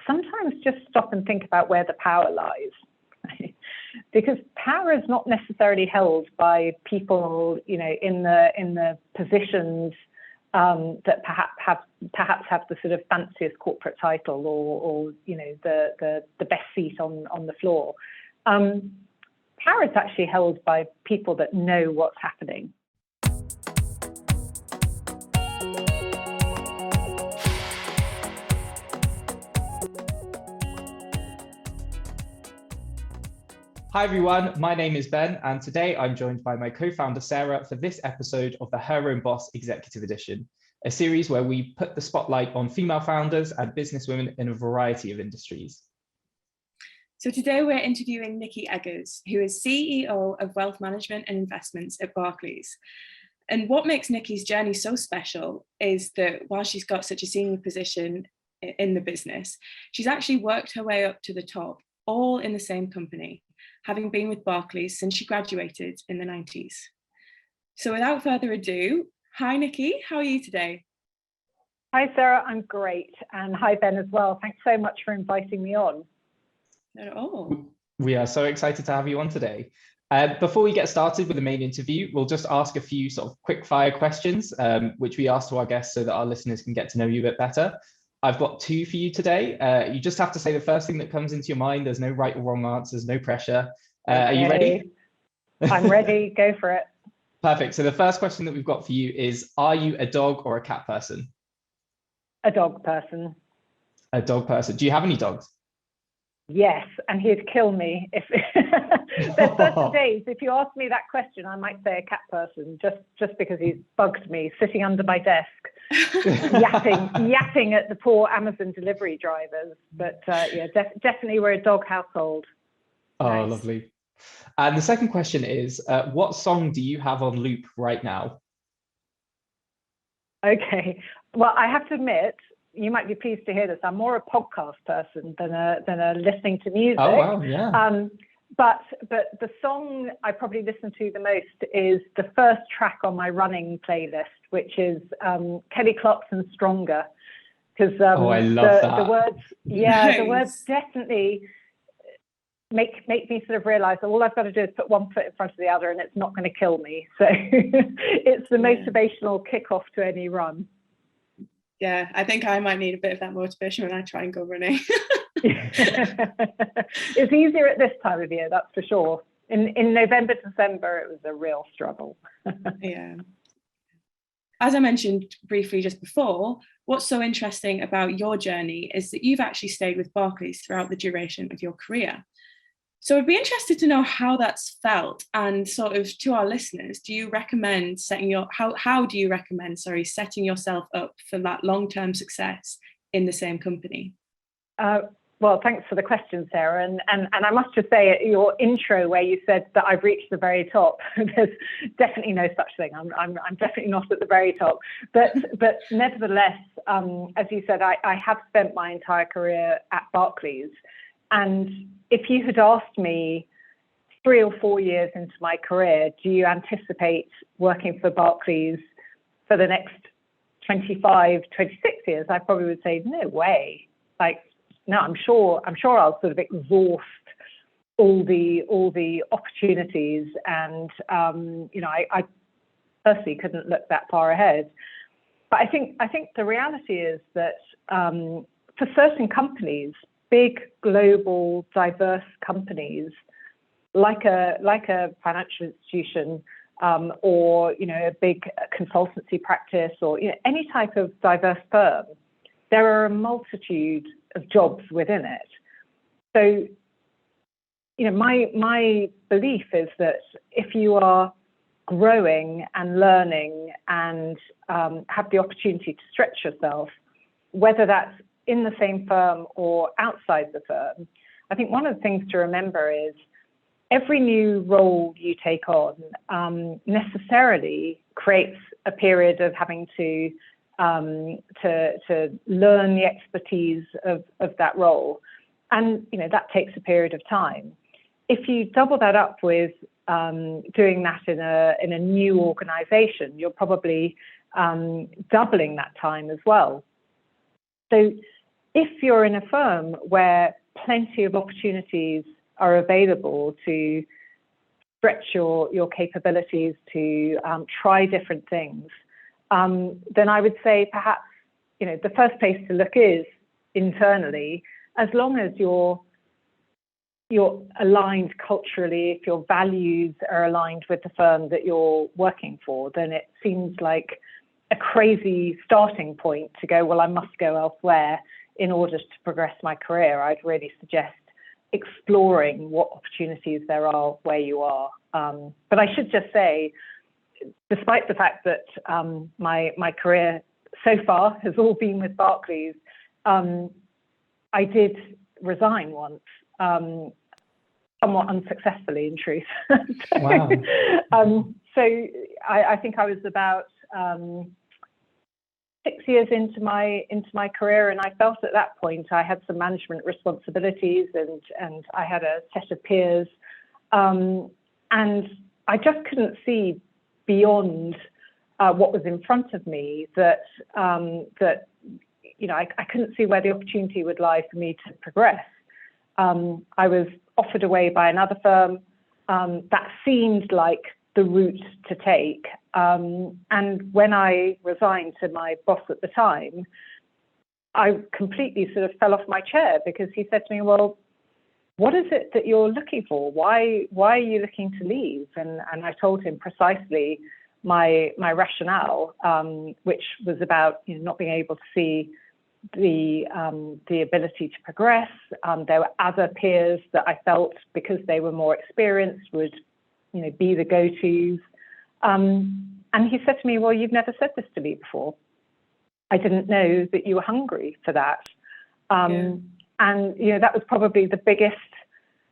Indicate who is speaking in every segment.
Speaker 1: sometimes just stop and think about where the power lies. Because power is not necessarily held by people, in the positions that perhaps have the sort of fanciest corporate title or the best seat on the floor. Power is actually held by people that know what's happening.
Speaker 2: Hi everyone, my name is Ben, and today I'm joined by my co-founder Sarah for this episode of the Her Own Boss Executive Edition, a series where we put the spotlight on female founders and businesswomen in a variety of industries.
Speaker 3: So today we're interviewing Nicky Eggers, who is CEO of Wealth Management and Investments at Barclays. And what makes Nicky's journey so special is that while she's got such a senior position in the business, she's actually worked her way up to the top, all in the same company, having been with Barclays since she graduated in the 90s. So without further ado, hi Nicky, how are you today?
Speaker 1: Hi Sarah, I'm great. And hi Ben as well. Thanks so much for inviting me on.
Speaker 3: Not at all.
Speaker 2: We are so excited to have you on today. Before we get started with the main interview, we'll just ask a few sort of quick fire questions, which we ask to our guests so that our listeners can get to know you a bit better. I've got two for you today. You just have to say the first thing that comes into your mind. There's no right or wrong answers, no pressure.
Speaker 1: Okay.
Speaker 2: Are you ready?
Speaker 1: I'm ready, go for it.
Speaker 2: Perfect. So the first question that we've got for you is, are you a dog or a cat person?
Speaker 1: A dog person.
Speaker 2: A dog person. Do you have any dogs?
Speaker 1: Yes, and he'd kill me if there's certain days. If you ask me that question, I might say a cat person, just because he's bugged me, sitting under my desk, yapping at the poor Amazon delivery drivers. But yeah, definitely we're a dog household.
Speaker 2: Oh,
Speaker 1: nice.
Speaker 2: Lovely. And the second question is, what song do you have on loop right now?
Speaker 1: Okay, well, I have to admit, you might be pleased to hear this, I'm more a podcast person than a listening to music.
Speaker 2: Oh, wow, yeah.
Speaker 1: But the song I probably listen to the most is the first track on my running playlist, which is Kelly Clarkson's Stronger. Because
Speaker 2: I love that.
Speaker 1: The words, yeah, nice. The words definitely make me sort of realize that all I've got to do is put one foot in front of the other and it's not going to kill me. So it's the motivational kickoff to any run.
Speaker 3: Yeah, I think I might need a bit of that motivation when I try and go running.
Speaker 1: It's easier at this time of year, that's for sure. In November, December, it was a real struggle.
Speaker 3: Yeah. As I mentioned briefly just before, what's so interesting about your journey is that you've actually stayed with Barclays throughout the duration of your career. So I'd be interested to know how that's felt, and sort of to our listeners, do you recommend setting yourself up for that long-term success in the same company?
Speaker 1: Well, thanks for the question, Sarah. And I must just say, at your intro where you said that I've reached the very top, there's definitely no such thing. I'm definitely not at the very top. But nevertheless, as you said, I have spent my entire career at Barclays. And if you had asked me 3 or 4 years into my career, do you anticipate working for Barclays for the next 25, 26 years, I probably would say, no way. Like, no, I'm sure I'll sort of exhaust all the opportunities, and I personally couldn't look that far ahead. But I think the reality is that for certain companies, big global diverse companies like a financial institution or a big consultancy practice or any type of diverse firm, there are a multitude of jobs within it. So my belief is that if you are growing and learning and have the opportunity to stretch yourself, whether that's in the same firm or outside the firm, I think one of the things to remember is every new role you take on necessarily creates a period of having to learn the expertise of that role, and that takes a period of time. If you double that up with doing that in a new organization, you're probably doubling that time as well. So if you're in a firm where plenty of opportunities are available to stretch your capabilities, to try different things, then I would say perhaps, the first place to look is internally. As long as you're aligned culturally, if your values are aligned with the firm that you're working for, then it seems like a crazy starting point to go, well, I must go elsewhere in order to progress my career. I'd really suggest exploring what opportunities there are where you are. But I should just say, despite the fact that my career so far has all been with Barclays, I did resign once, somewhat unsuccessfully, in truth.
Speaker 2: Wow.
Speaker 1: So I think I was about 6 years into my career, and I felt at that point I had some management responsibilities, and I had a set of peers, and I just couldn't see beyond what was in front of me, that I couldn't see where the opportunity would lie for me to progress. I was offered away by another firm that seemed like the route to take. And when I resigned to my boss at the time, I completely sort of fell off my chair, because he said to me, well, what is it that you're looking for? Why are you looking to leave? And I told him precisely my rationale, which was about not being able to see the ability to progress. There were other peers that I felt, because they were more experienced, would be the go-tos. And he said to me, well, you've never said this to me before. I didn't know that you were hungry for that. And that was probably the biggest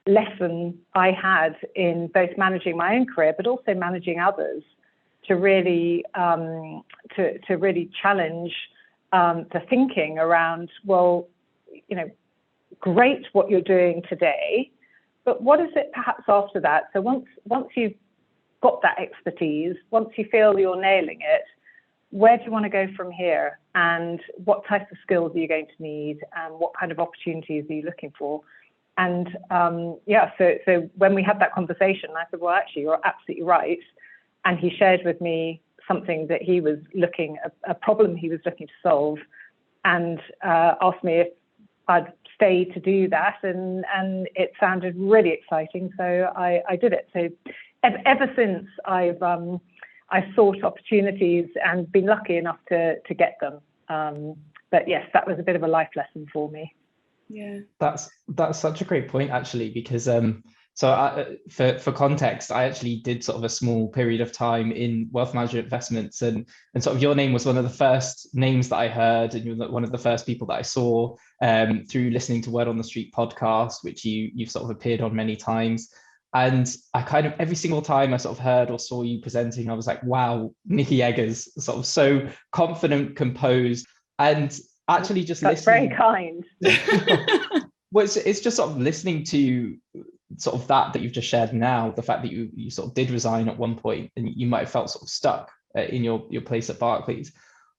Speaker 1: lesson I had in both managing my own career, but also managing others, to really to really challenge the thinking around, well, great what you're doing today, but what is it perhaps after that? So once you've got that expertise, once you feel you're nailing it, where do you want to go from here? And what types of skills are you going to need? And what kind of opportunities are you looking for? And so when we had that conversation, I said, well, actually, you're absolutely right. And he shared with me something that he was a problem he was looking to solve, and asked me if I'd stay to do that. And it sounded really exciting. So I did it. So ever since, I've sought opportunities and been lucky enough to get them. But yes, that was a bit of a life lesson for me.
Speaker 3: Yeah,
Speaker 2: that's such a great point, actually, because for context, I actually did sort of a small period of time in wealth management investments, and sort of your name was one of the first names that I heard, and you were one of the first people that I saw through listening to Word on the Street podcast, which you've sort of appeared on many times. And I kind of, every single time I sort of heard or saw you presenting, I was like, wow, Nicky Eggers, sort of so confident, composed, and actually just
Speaker 1: That's
Speaker 2: listening.
Speaker 1: very kind.
Speaker 2: Well, it's just sort of listening to sort of that you've just shared now, the fact that you sort of did resign at one point, and you might have felt sort of stuck in your place at Barclays.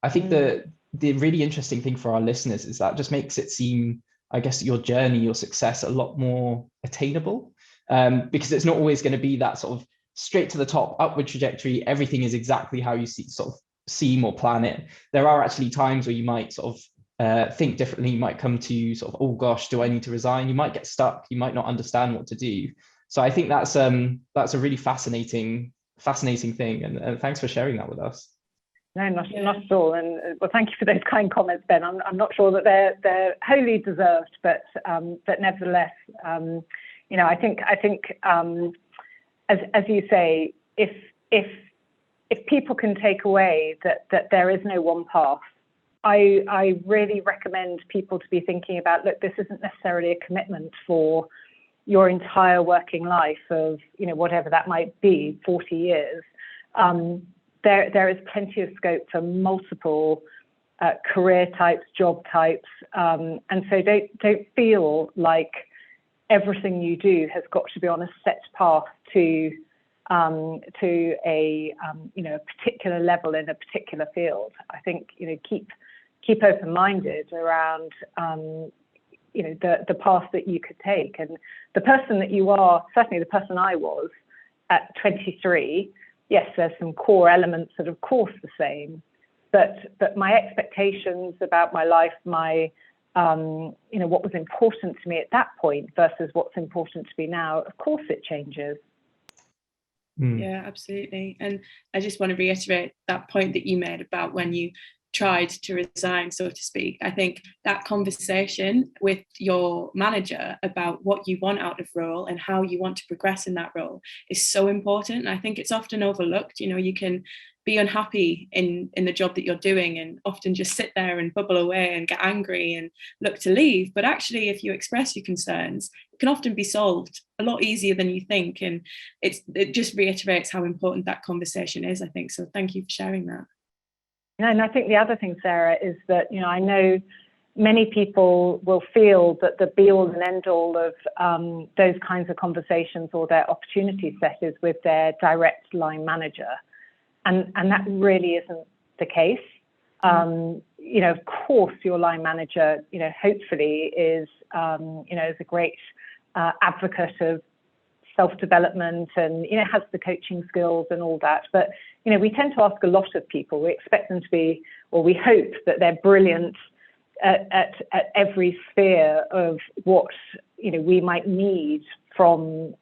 Speaker 2: I think the really interesting thing for our listeners is that just makes it seem, I guess, your journey, your success, a lot more attainable. Because it's not always going to be that sort of straight to the top upward trajectory. Everything is exactly how you seem or plan it. There are actually times where you might sort of think differently. You might come to sort of, oh gosh, do I need to resign? You might get stuck. You might not understand what to do. So I think that's a really fascinating thing. And thanks for sharing that with us.
Speaker 1: No, not at all. And well, thank you for those kind comments, Ben. I'm not sure that they're wholly deserved, but nevertheless, I think as you say, if people can take away that there is no one path, I really recommend people to be thinking about, look, this isn't necessarily a commitment for your entire working life of, whatever that might be, 40 years. There is plenty of scope for multiple career types, job types, and so don't feel like everything you do has got to be on a set path to a particular level in a particular field. I think keep keep open-minded around the path that you could take. And the person that you are, certainly the person I was at 23, yes, there's some core elements that, of course, the same, but my expectations about my life, my what was important to me at that point versus what's important to me now, of course, it changes.
Speaker 3: Yeah, absolutely. And I just want to reiterate that point that you made about when you tried to resign, so to speak. I think that conversation with your manager about what you want out of role and how you want to progress in that role is so important. And I think it's often overlooked. You can be unhappy in the job that you're doing and often just sit there and bubble away and get angry and look to leave. But actually, if you express your concerns, it can often be solved a lot easier than you think. And it just reiterates how important that conversation is, I think. So thank you for sharing that.
Speaker 1: And I think the other thing, Sarah, is that, I know many people will feel that the be-all and end-all of those kinds of conversations or their opportunity set is with their direct line manager. And that really isn't the case. Of course, your line manager, hopefully is a great advocate of self-development and, has the coaching skills and all that. But, we tend to ask a lot of people. We expect them to be, or we hope that they're brilliant at every sphere of what, we might need from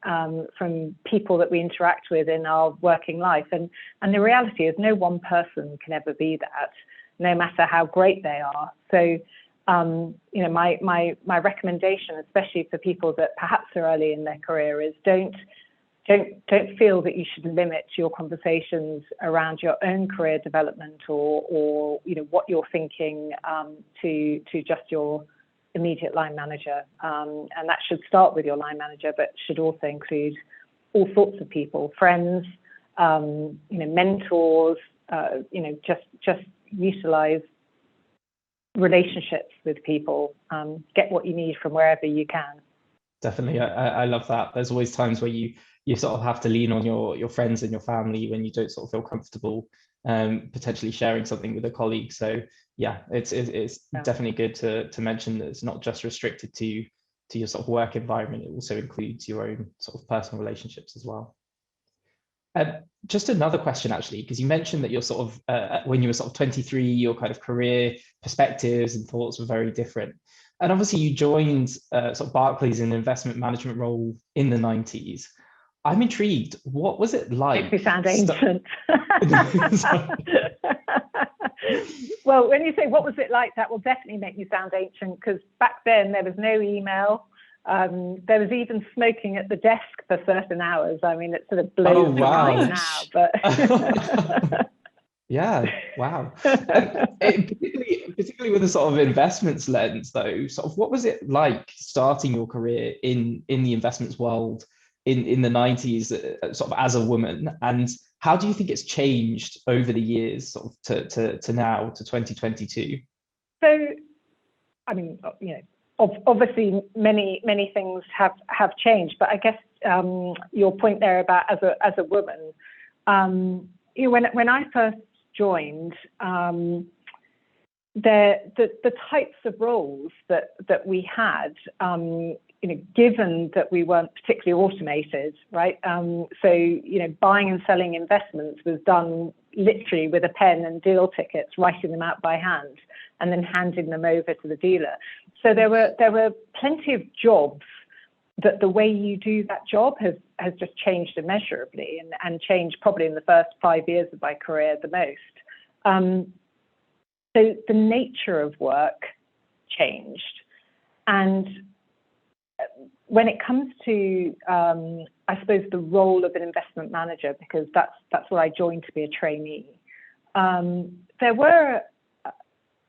Speaker 1: people that we interact with in our working life. And the reality is no one person can ever be that, no matter how great they are. So, my recommendation, especially for people that perhaps are early in their career, is don't feel that you should limit your conversations around your own career development or what you're thinking to just your immediate line manager, and that should start with your line manager, but should also include all sorts of people, friends, mentors. Just utilize relationships with people. Get what you need from wherever you can.
Speaker 2: Definitely, I love that. There's always times where you sort of have to lean on your friends and your family when you don't sort of feel comfortable potentially sharing something with a colleague. So yeah, it's definitely good to mention that it's not just restricted to your sort of work environment. It also includes your own sort of personal relationships as well. Just another question, actually, because you mentioned that you're sort of when you were sort of 23, your kind of career perspectives and thoughts were very different. And obviously you joined sort of Barclays in an investment management role in the 90s. I'm intrigued. What was it like?
Speaker 1: Makes me sound ancient. Well, when you say what was it like, that will definitely make me sound ancient, because back then there was no email. There was even smoking at the desk for certain hours. I mean, it sort of blows my mind now, but
Speaker 2: yeah, wow. Particularly with a sort of investments lens, though, sort of what was it like starting your career in the investments world in the 90s, sort of as a woman, and how do you think it's changed over the years, sort of to now, to 2022?
Speaker 1: So, I mean, obviously many things have changed, but I guess your point there about as a woman, when I first joined, the types of roles that we had, given that we weren't particularly automated, right? So buying and selling investments was done literally with a pen and deal tickets, writing them out by hand, and then handing them over to the dealer. So there were plenty of jobs that the way you do that job has just changed immeasurably, and changed probably in the first 5 years of my career the most. So the nature of work changed. And when it comes to, I suppose, the role of an investment manager, because that's what I joined to be a trainee, there were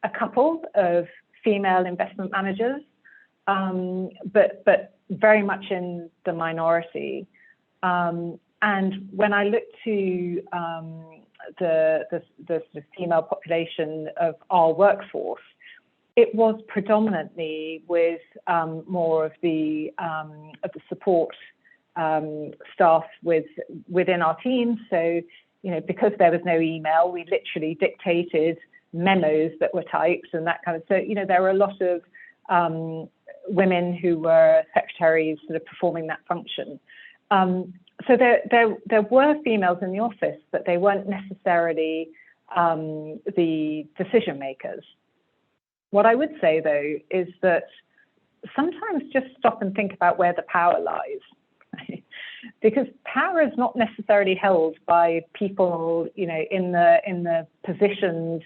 Speaker 1: a couple of female investment managers, but very much in the minority. And when I look to the sort of female population of our workforce, it was predominantly with more of the support staff within our team. So, because there was no email, we literally dictated memos that were typed and that kind of. So there were a lot of women who were secretaries sort of performing that function. So there were females in the office, but they weren't necessarily the decision makers. What I would say, though, is that sometimes just stop and think about where the power lies, because power is not necessarily held by people, in the positions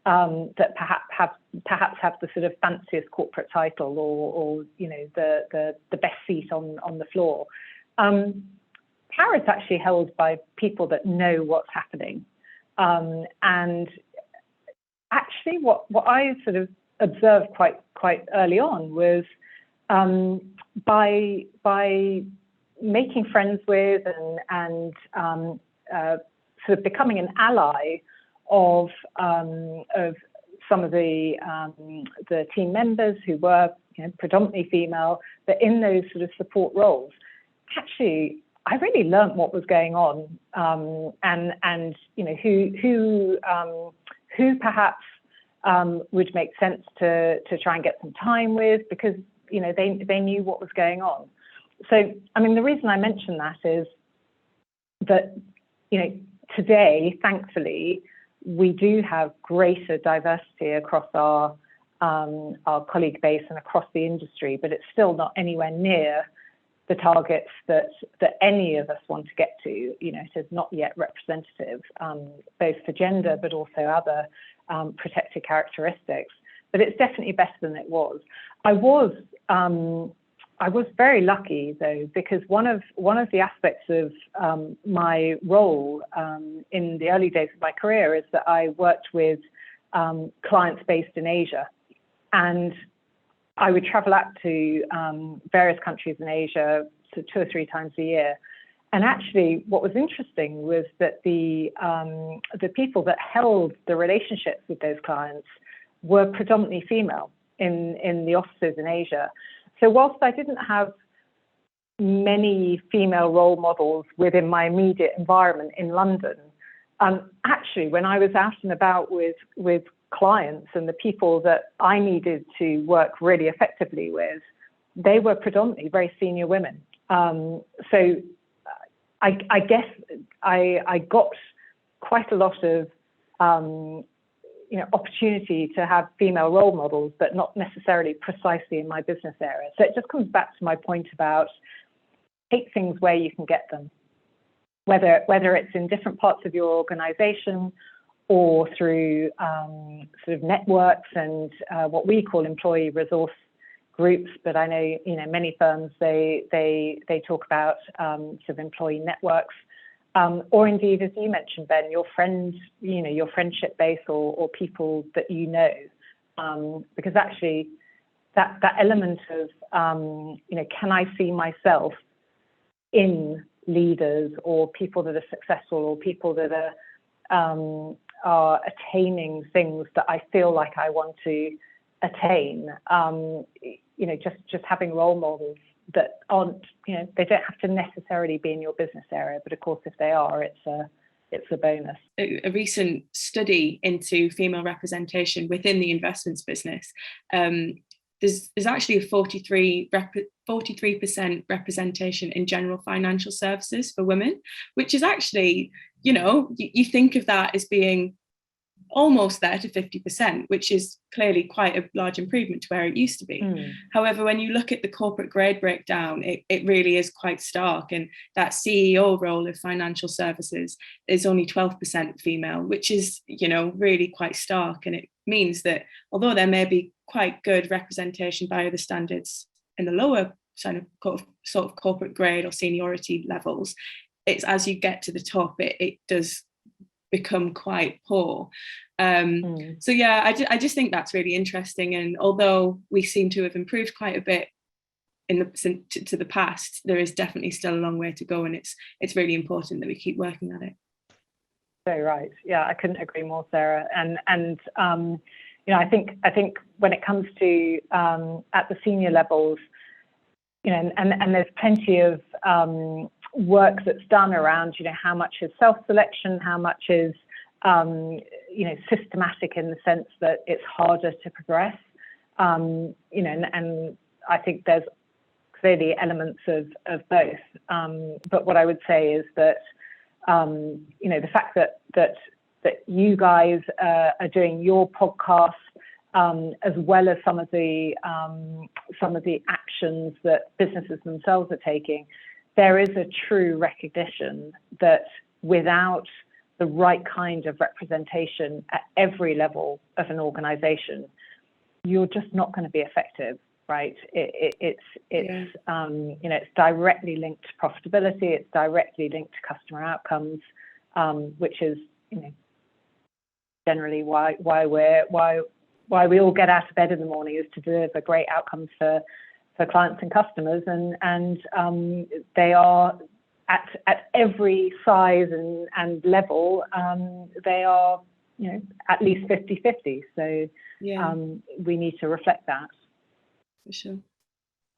Speaker 1: that perhaps have the sort of fanciest corporate title or the best seat on the floor. Power is actually held by people that know what's happening, and actually, what I sort of observed quite early on was by making friends with and sort of becoming an ally of some of the team members who were predominantly female, but in those sort of support roles. Actually, I really learnt what was going on, and who perhaps would make sense to try and get some time with, because they knew what was going on. So I mean, the reason I mention that is that today, thankfully, we do have greater diversity across our colleague base and across the industry, but it's still not anywhere near the targets that any of us want to get to. It is not yet representative, both for gender, but also other protected characteristics. But it's definitely better than it was. I was very lucky, though, because one of the aspects of my role in the early days of my career is that I worked with clients based in Asia, and I would travel out to various countries in Asia 2 or 3 times a year. And actually, what was interesting was that the people that held the relationships with those clients were predominantly female in the offices in Asia. So whilst I didn't have many female role models within my immediate environment in London, actually, when I was out and about with clients and the people that I needed to work really effectively with, they were predominantly very senior women. So I guess I got quite a lot of opportunity to have female role models, but not necessarily precisely in my business area. So it just comes back to my point about take things where you can get them, whether it's in different parts of your organization or through sort of networks and what we call employee resource groups. But I know many firms they talk about sort of employee networks, or indeed, as you mentioned, Ben, your friends, your friendship base or people that because actually that element of can I see myself in leaders or people that are successful or people that are attaining things that I feel like I want to attain. Just having role models that aren't, they don't have to necessarily be in your business area, but of course, if they are, it's a bonus.
Speaker 3: A recent study into female representation within the investments business, there's actually a 43% representation in general financial services for women, which is actually, you think of that as being almost there to 50%, which is clearly quite a large improvement to where it used to be. However, when you look at the corporate grade breakdown, it really is quite stark. And that CEO role of financial services is only 12% female, which is, really quite stark. And it means that although there may be quite good representation by other standards in the lower sort of corporate grade or seniority levels, it's as you get to the top, it does become quite poor. So yeah, I just think that's really interesting. And although we seem to have improved quite a bit to the past, there is definitely still a long way to go, and it's really important that we keep working at it.
Speaker 1: So right, yeah, I couldn't agree more, Sarah. And I think when it comes to at the senior levels, and there's plenty of work that's done around, how much is self-selection, how much is, systematic in the sense that it's harder to progress. And I think there's clearly elements of both. But what I would say is that, the fact that you guys are doing your podcast, as well as some of the actions that businesses themselves are taking, there is a true recognition that without the right kind of representation at every level of an organization, you're just not going to be effective, right? It's directly linked to profitability. It's directly linked to customer outcomes, which is, generally why we all get out of bed in the morning, is to deliver great outcomes for clients and customers, and they are at every size and level, they are at least 50-50. So we need to reflect that.
Speaker 3: For sure.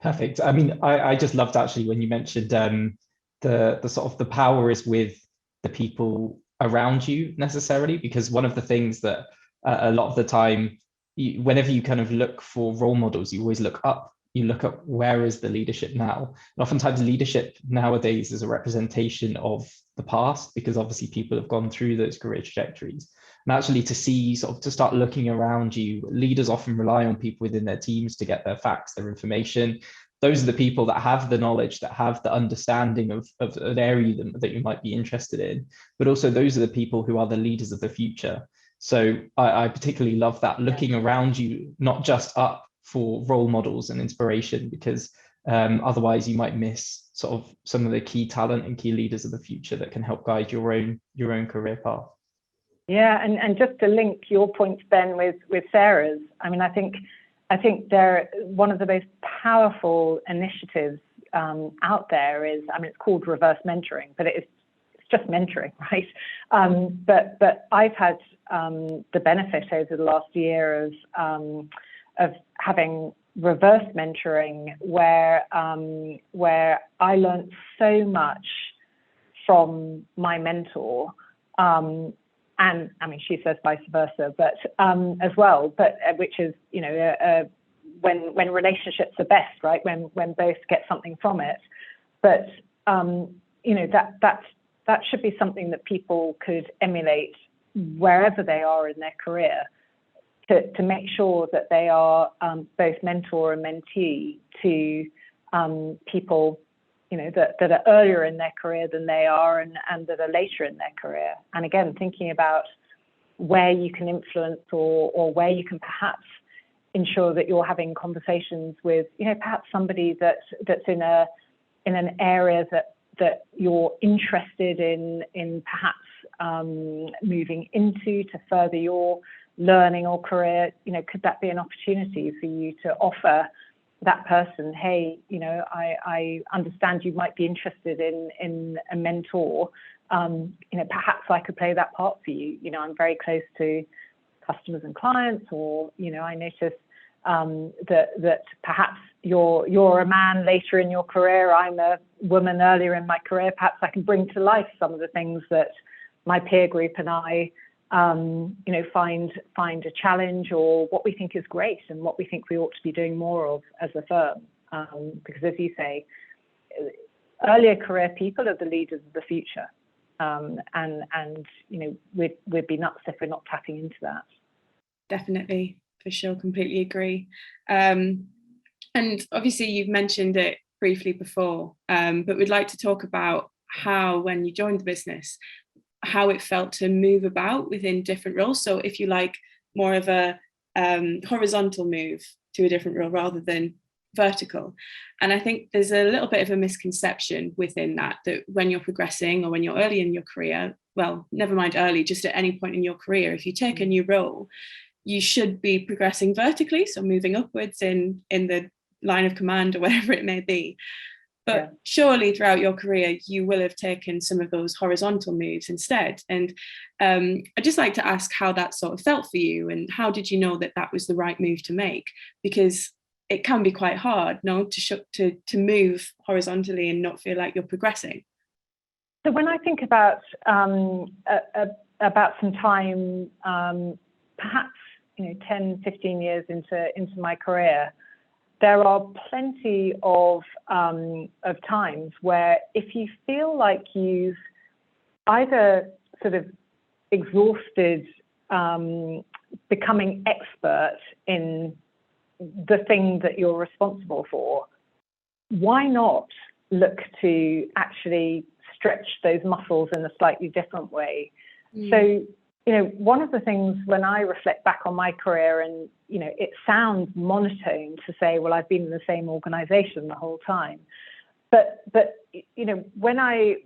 Speaker 2: Perfect. I mean, I just loved actually when you mentioned the sort of the power is with the people around you necessarily, because one of the things that a lot of the time, whenever you kind of look for role models, you always look up. You look at where is the leadership now. And oftentimes leadership nowadays is a representation of the past, because obviously people have gone through those career trajectories. And actually to start looking around you, leaders often rely on people within their teams to get their facts, their information. Those are the people that have the knowledge, that have the understanding of an area that you might be interested in. But also those are the people who are the leaders of the future. So I particularly love that, looking around you, not just up, for role models and inspiration, because otherwise you might miss sort of some of the key talent and key leaders of the future that can help guide your own career path.
Speaker 1: Yeah, and just to link your points, Ben, with Sarah's, I mean, I think they're one of the most powerful initiatives out there is, I mean, it's called reverse mentoring, but it's just mentoring, right? But I've had the benefit over the last year of having reverse mentoring, where I learned so much from my mentor, and I mean, she says vice versa, but as well, but which is, when relationships are best, right? When both get something from it. But that should be something that people could emulate wherever they are in their career, to make sure that they are both mentor and mentee to people, that are earlier in their career than they are, and that are later in their career. And again, thinking about where you can influence or where you can perhaps ensure that you're having conversations with, perhaps somebody that's in an area that you're interested in perhaps moving into to further your learning or career. Could that be an opportunity for you to offer that person, hey, I understand you might be interested in a mentor. Perhaps I could play that part for you. I'm very close to customers and clients, or I notice that perhaps you're a man later in your career, I'm a woman earlier in my career. Perhaps I can bring to life some of the things that my peer group and I find a challenge, or what we think is great and what we think we ought to be doing more of as a firm. Because as you say, earlier career people are the leaders of the future. And we'd be nuts if we're not tapping into that.
Speaker 3: Definitely, for sure, completely agree. And obviously you've mentioned it briefly before, but we'd like to talk about how, when you joined the business, how it felt to move about within different roles. So if you like, more of a horizontal move to a different role rather than vertical. And I think there's a little bit of a misconception within that when you're progressing, or when you're early in your career, well, never mind early, just at any point in your career, if you take a new role, you should be progressing vertically, so moving upwards in the line of command or whatever it may be. But surely throughout your career, you will have taken some of those horizontal moves instead. And I'd just like to ask how that sort of felt for you, and how did you know that that was the right move to make? Because it can be quite hard, to move horizontally and not feel like you're progressing.
Speaker 1: So when I think about a about some time, perhaps 10, 15 years into my career, there are plenty of times where if you feel like you've either sort of exhausted becoming expert in the thing that you're responsible for, why not look to actually stretch those muscles in a slightly different way? So, one of the things when I reflect back on my career, and, it sounds monotone to say, well, I've been in the same organization the whole time. But when I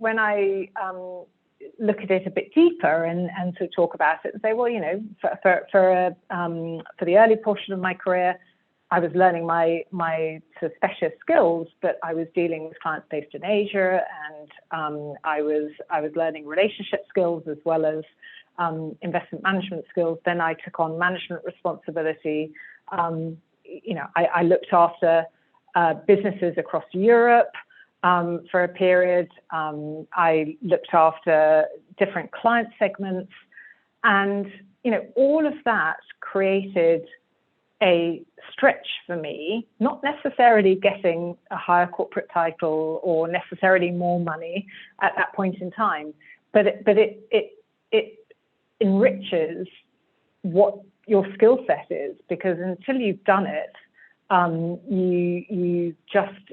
Speaker 1: look at it a bit deeper and sort of talk about it and say, well, for the early portion of my career, I was learning my sort of specialist skills, but I was dealing with clients based in Asia, and I was learning relationship skills as well as investment management skills. Then I took on management responsibility. I looked after businesses across Europe for a period. I looked after different client segments, and all of that created a stretch for me, not necessarily getting a higher corporate title or necessarily more money at that point in time, but it enriches what your skill set is, because until you've done it, you just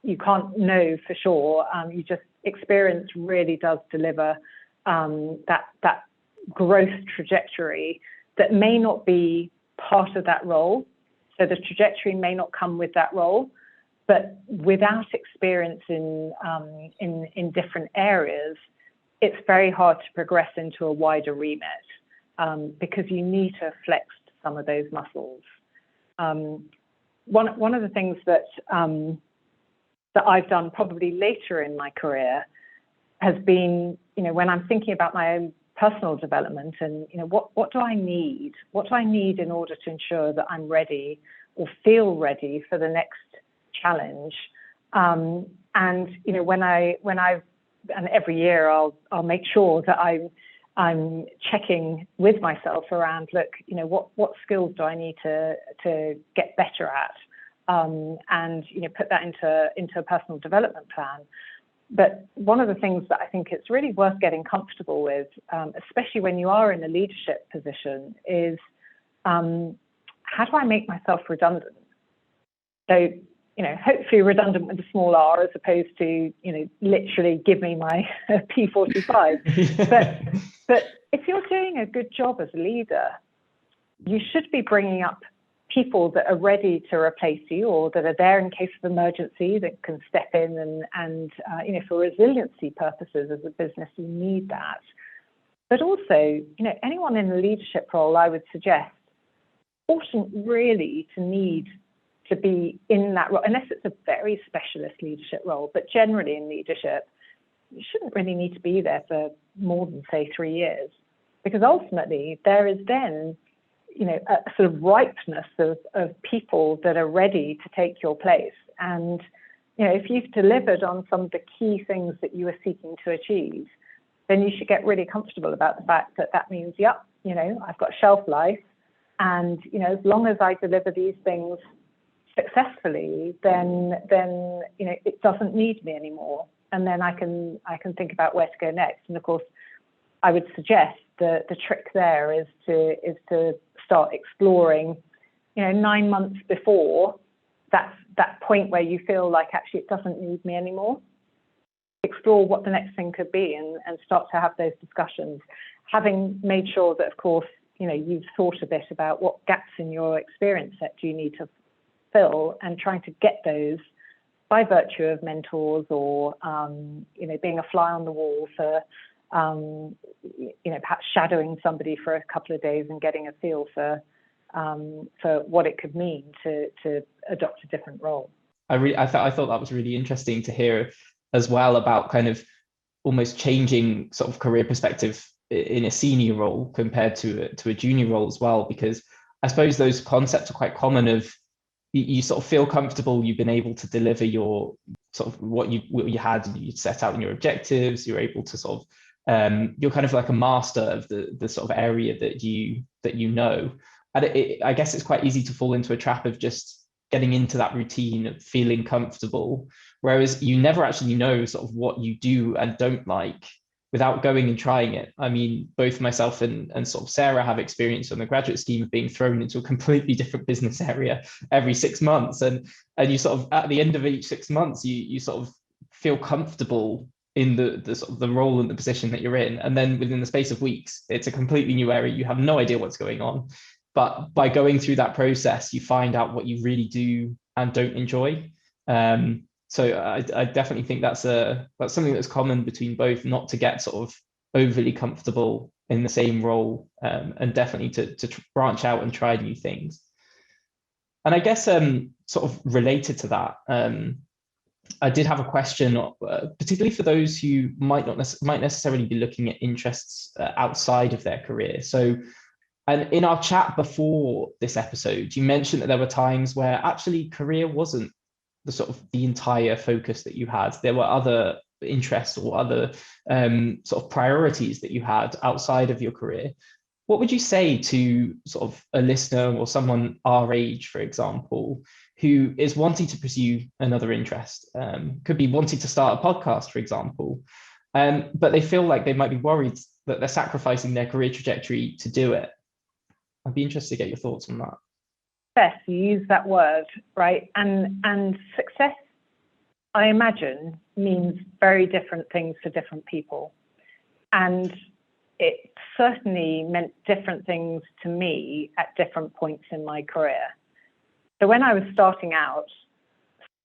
Speaker 1: you can't know for sure. You just experience really does deliver that growth trajectory that may not be part of that role. So the trajectory may not come with that role, but without experience in different areas, it's very hard to progress into a wider remit, because you need to flex some of those muscles. One of the things that I've done probably later in my career has been, when I'm thinking about my own personal development and, what do I need? What do I need in order to ensure that I'm ready or feel ready for the next challenge? And every year I'll make sure that I'm checking with myself around, look, what skills do I need to get better at? And put that into a personal development plan. But one of the things that I think it's really worth getting comfortable with, especially when you are in a leadership position, is how do I make myself redundant? So, hopefully redundant with a small r, as opposed to, literally give me my P45. But if you're doing a good job as a leader, you should be bringing up people that are ready to replace you, or that are there in case of emergency, that can step in and for resiliency purposes as a business, you need that. But also, anyone in a leadership role, I would suggest, oughtn't really to need to be in that role, unless it's a very specialist leadership role. But generally in leadership, you shouldn't really need to be there for more than, say, 3 years, because ultimately there is then a sort of ripeness of people that are ready to take your place. And, if you've delivered on some of the key things that you were seeking to achieve, then you should get really comfortable about the fact that that means, I've got shelf life. And, as long as I deliver these things successfully, then it doesn't need me anymore. And then I can think about where to go next. And of course, I would suggest that the trick there is to start exploring, 9 months before that point where you feel like actually it doesn't need me anymore. Explore what the next thing could be and start to have those discussions, having made sure that, of course, you've thought a bit about what gaps in your experience set do you need to fill, and trying to get those by virtue of mentors or, being a fly on the wall for, perhaps shadowing somebody for a couple of days and getting a feel for what it could mean to adopt a different role.
Speaker 2: I thought that was really interesting to hear as well, about kind of almost changing sort of career perspective in a senior role compared to a junior role as well, because I suppose those concepts are quite common of you sort of feel comfortable, you've been able to deliver your sort of what you had, you set out in your objectives, you're able to sort of you're kind of like a master of the sort of area that you know. And I guess it's quite easy to fall into a trap of just getting into that routine of feeling comfortable, whereas you never actually know sort of what you do and don't like without going and trying it. I mean, both myself and sort of Sarah have experience on the graduate scheme of being thrown into a completely different business area every 6 months. And you sort of, at the end of each 6 months, you sort of feel comfortable in the sort of the role and the position that you're in. And then within the space of weeks, it's a completely new area. You have no idea what's going on. But by going through that process, you find out what you really do and don't enjoy. So I definitely think that's something that's common between both, not to get sort of overly comfortable in the same role, and definitely to branch out and try new things. And I guess sort of related to that, I did have a question, particularly for those who might necessarily be looking at interests outside of their career. So, and in our chat before this episode, you mentioned that there were times where actually career wasn't the sort of the entire focus that you had. There were other interests or other sort of priorities that you had outside of your career. What would you say to sort of a listener or someone our age, for example, who is wanting to pursue another interest? Could be wanting to start a podcast, for example, but they feel like they might be worried that they're sacrificing their career trajectory to do it. I'd be interested to get your thoughts on that.
Speaker 1: Success, you use that word, right? And success, I imagine, means very different things for different people. And it certainly meant different things to me at different points in my career. So when I was starting out,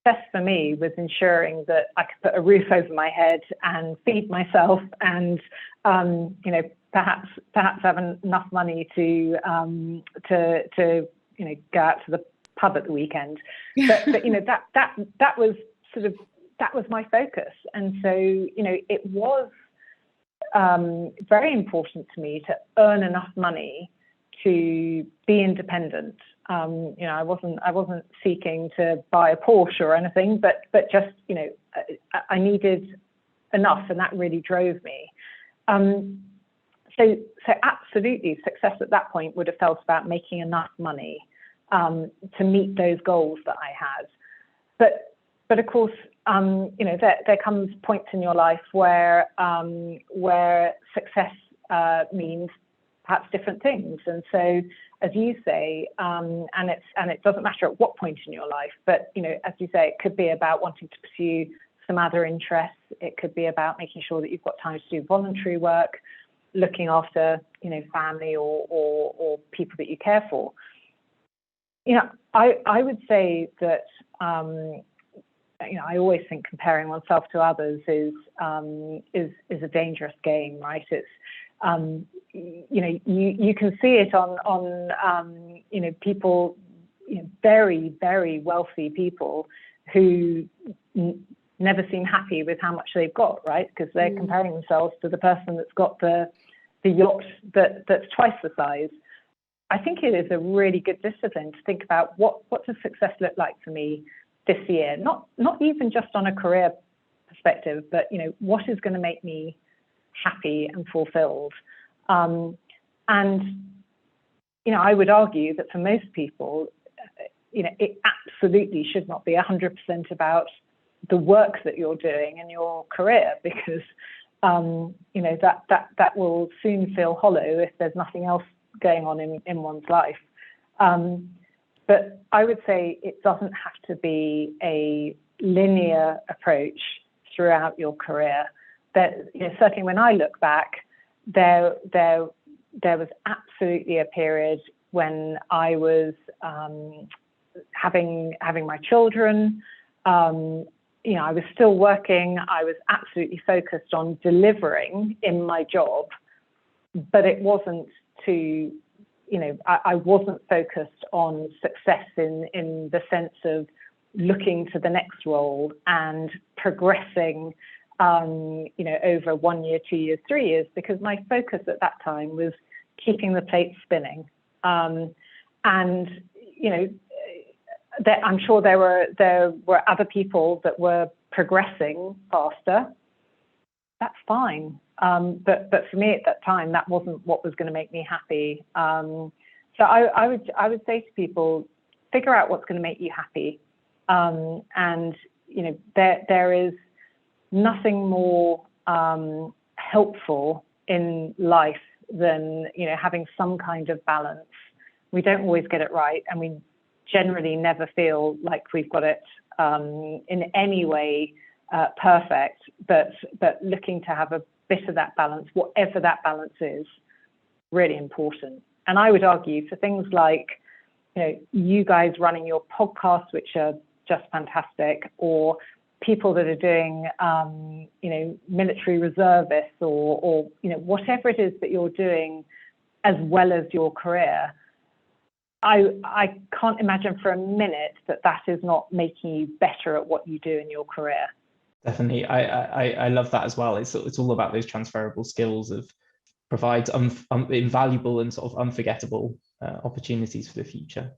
Speaker 1: success for me was ensuring that I could put a roof over my head and feed myself and, perhaps have enough money to go out to the pub at the weekend. But that was my focus. And so, it was very important to me to earn enough money to be independent. I wasn't seeking to buy a Porsche or anything, but just, I needed enough, and that really drove me. So absolutely, success at that point would have felt about making enough money to meet those goals that I had. But of course, there comes points in your life where success means perhaps different things. And so, as you say, and it doesn't matter at what point in your life, but as you say, it could be about wanting to pursue some other interests. It could be about making sure that you've got time to do voluntary work, looking after family or people that you care for. I would say that I always think comparing oneself to others is a dangerous game, right? It's you can see it on people, very, very wealthy people who never seem happy with how much they've got, right? Because they're comparing themselves to the person that's got the yacht that's twice the size. I think it is a really good discipline to think about what does success look like for me this year, not even just on a career perspective, but what is going to make me happy and fulfilled. And I would argue that for most people, it absolutely should not be 100% about the work that you're doing in your career, because that will soon feel hollow if there's nothing else going on in one's life. But I would say it doesn't have to be a linear approach throughout your career. That certainly when I look back, there was absolutely a period when I was having my children. I was still working. I was absolutely focused on delivering in my job, but it wasn't to, I wasn't focused on success in the sense of looking to the next role and progressing, over 1 year, 2 years, 3 years, because my focus at that time was keeping the plate spinning. I'm sure there were other people that were progressing faster, that's fine. But for me at that time, that wasn't what was going to make me happy. So I would say to people, figure out what's going to make you happy. And there is nothing more helpful in life than having some kind of balance. We don't always get it right, and we generally never feel like we've got it in any way perfect, but looking to have a bit of that balance, whatever that balance is, really important. And I would argue for things like you guys running your podcasts, which are just fantastic, or people that are doing military reservists, or whatever it is that you're doing as well as your career, I can't imagine for a minute that is not making you better at what you do in your career.
Speaker 2: Definitely. I love that as well. It's all about those transferable skills of provides invaluable and sort of unforgettable opportunities for the future.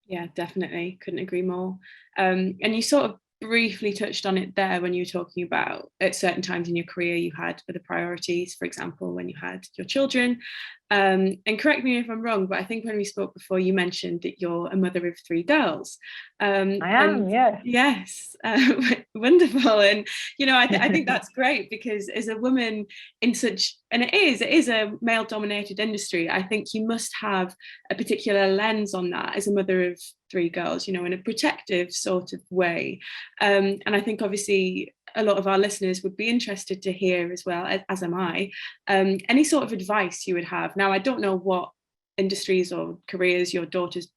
Speaker 3: Yeah, definitely. Couldn't agree more. And you sort of briefly touched on it there when you were talking about at certain times in your career you had other priorities, for example, when you had your children. And correct me if I'm wrong, but I think when we spoke before, you mentioned that you're a mother of 3 girls.
Speaker 1: I am, yes.
Speaker 3: Yes, wonderful. And, I think that's great, because as a woman in such, and it is a male dominated industry, I think you must have a particular lens on that as a mother of 3 girls, in a protective sort of way. And I think obviously a lot of our listeners would be interested to hear as well, as am I, any sort of advice you would have. Now, I don't know what industries or careers your daughters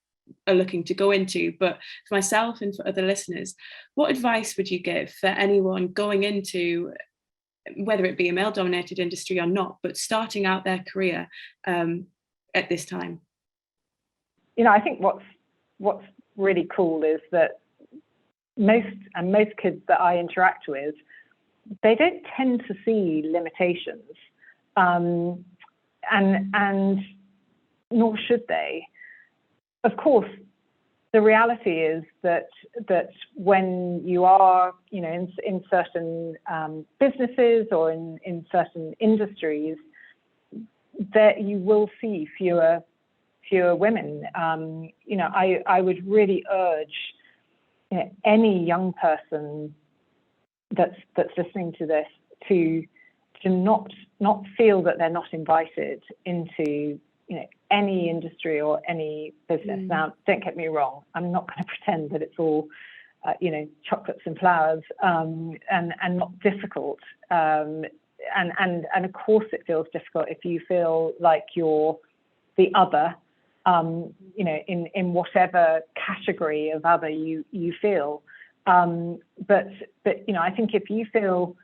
Speaker 3: are looking to go into, but for myself and for other listeners, what advice would you give for anyone going into, whether it be a male dominated industry or not, but starting out their career at this time?
Speaker 1: I think what's really cool is that most kids that I interact with, they don't tend to see limitations, and nor should they. Of course, the reality is that when you are, in certain businesses or in certain industries, that you will see fewer women. I would really urge any young person that's listening to this to not feel that they're not invited into any industry or any business. Now, don't get me wrong, I'm not going to pretend that it's all chocolates and flowers and not difficult. And of course it feels difficult if you feel like you're the other, in whatever category of other you feel. But I think if you feel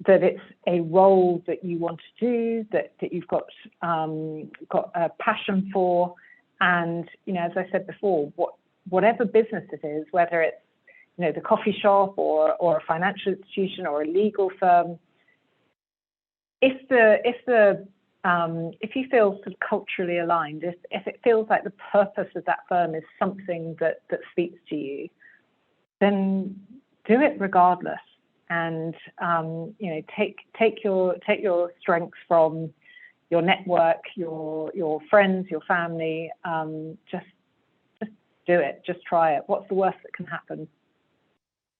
Speaker 1: that it's a role that you want to do, that you've got a passion for, and as I said before, whatever business it is, whether it's the coffee shop or a financial institution or a legal firm, if you feel sort of culturally aligned, if it feels like the purpose of that firm is something that speaks to you, then do it regardless. And take your strengths from your network, your friends, your family. Just do it. Just try it. What's the worst that can happen?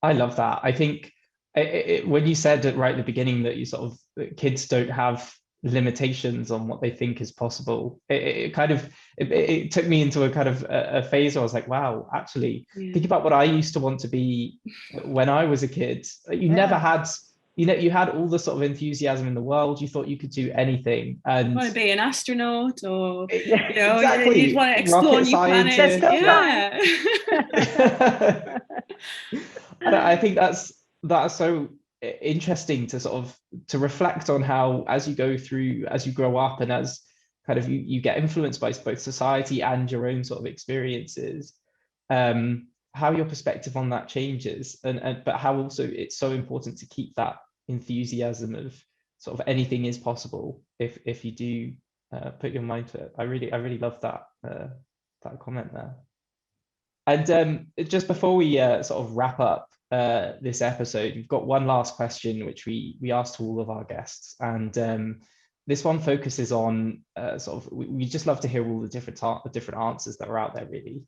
Speaker 2: I love that. I think when you said right at the beginning that kids don't have limitations on what they think is possible, it took me into a kind of a phase where I was like, wow, actually, think about what I used to want to be when I was a kid. You never had, you had all the sort of enthusiasm in the world. You thought you could do anything. And
Speaker 3: you want to be an astronaut, or
Speaker 2: exactly.
Speaker 3: you'd want to explore new planets.
Speaker 2: And I think that's so interesting to sort of to reflect on how, as you grow up and as kind of you get influenced by both society and your own sort of experiences, how your perspective on that changes, and but how also it's so important to keep that enthusiasm of sort of anything is possible if you do put your mind to it. I really love that that comment there. And just before we sort of wrap up, this episode, we've got one last question which we asked to all of our guests, and this one focuses on we just love to hear all the different answers that are out there, really.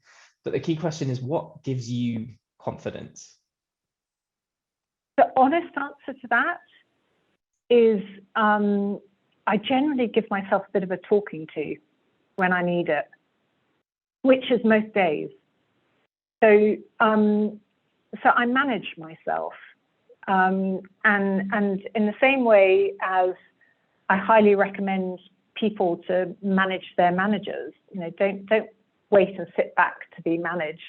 Speaker 2: But the key question is, what gives you confidence?
Speaker 1: The honest answer to that is I generally give myself a bit of a talking to when I need it, which is most days. So I manage myself, and in the same way as I highly recommend people to manage their managers. Don't wait and sit back to be managed.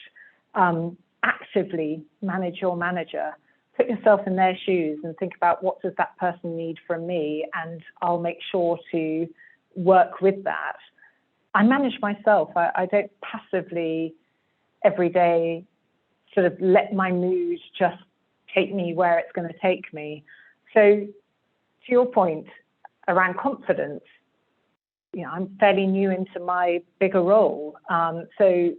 Speaker 1: Actively manage your manager. Put yourself in their shoes and think about, what does that person need from me, and I'll make sure to work with that. I manage myself. I don't passively every day sort of let my mood just take me where it's going to take me. So to your point around confidence, I'm fairly new into my bigger role. So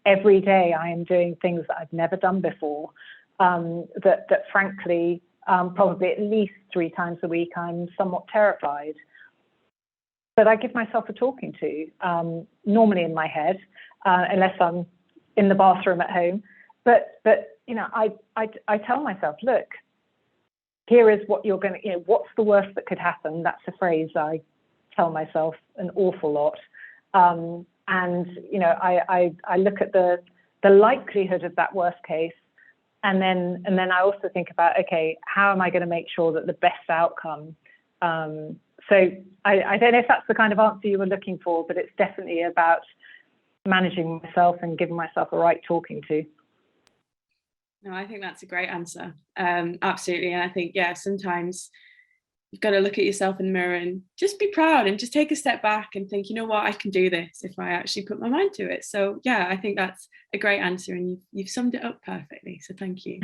Speaker 1: every day I am doing things that I've never done before, that frankly, probably at least 3 times a week, I'm somewhat terrified. But I give myself a talking to, normally in my head, unless I'm in the bathroom at home. But I tell myself, look, here is what you're going to, what's the worst that could happen? That's a phrase I tell myself an awful lot. And I look at the likelihood of that worst case, and then I also think about, okay, how am I going to make sure that the best outcome? So I don't know if that's the kind of answer you were looking for, but it's definitely about managing myself and giving myself a right talking to.
Speaker 3: No, I think that's a great answer. Absolutely. And I think, sometimes you've got to look at yourself in the mirror and just be proud and just take a step back and think, I can do this if I actually put my mind to it. So I think that's a great answer, and you've summed it up perfectly. So thank you.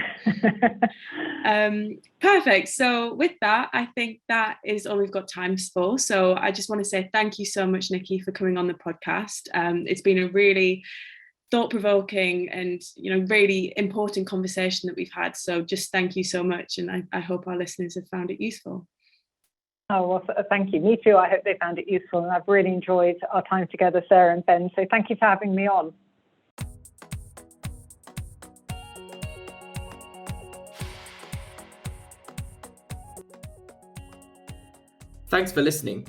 Speaker 3: Perfect. So with that, I think that is all we've got time for. So I just want to say thank you so much, Nicky, for coming on the podcast. It's been a really thought-provoking and really important conversation that we've had. So just thank you so much, and I hope our listeners have found it useful.
Speaker 1: Oh, well, thank you. Me too. I hope they found it useful, and I've really enjoyed our time together, Sarah and Ben. So thank you for having me on.
Speaker 4: Thanks for listening.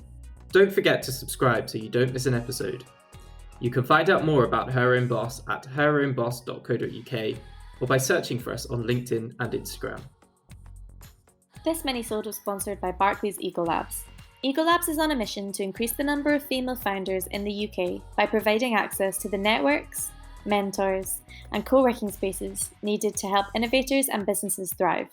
Speaker 4: Don't forget to subscribe so you don't miss an episode. You can find out more about Her Own Boss at herownboss.co.uk or by searching for us on LinkedIn and Instagram.
Speaker 5: This minisode was sponsored by Barclays Ecolabs. Ecolabs is on a mission to increase the number of female founders in the UK by providing access to the networks, mentors, and co-working spaces needed to help innovators and businesses thrive.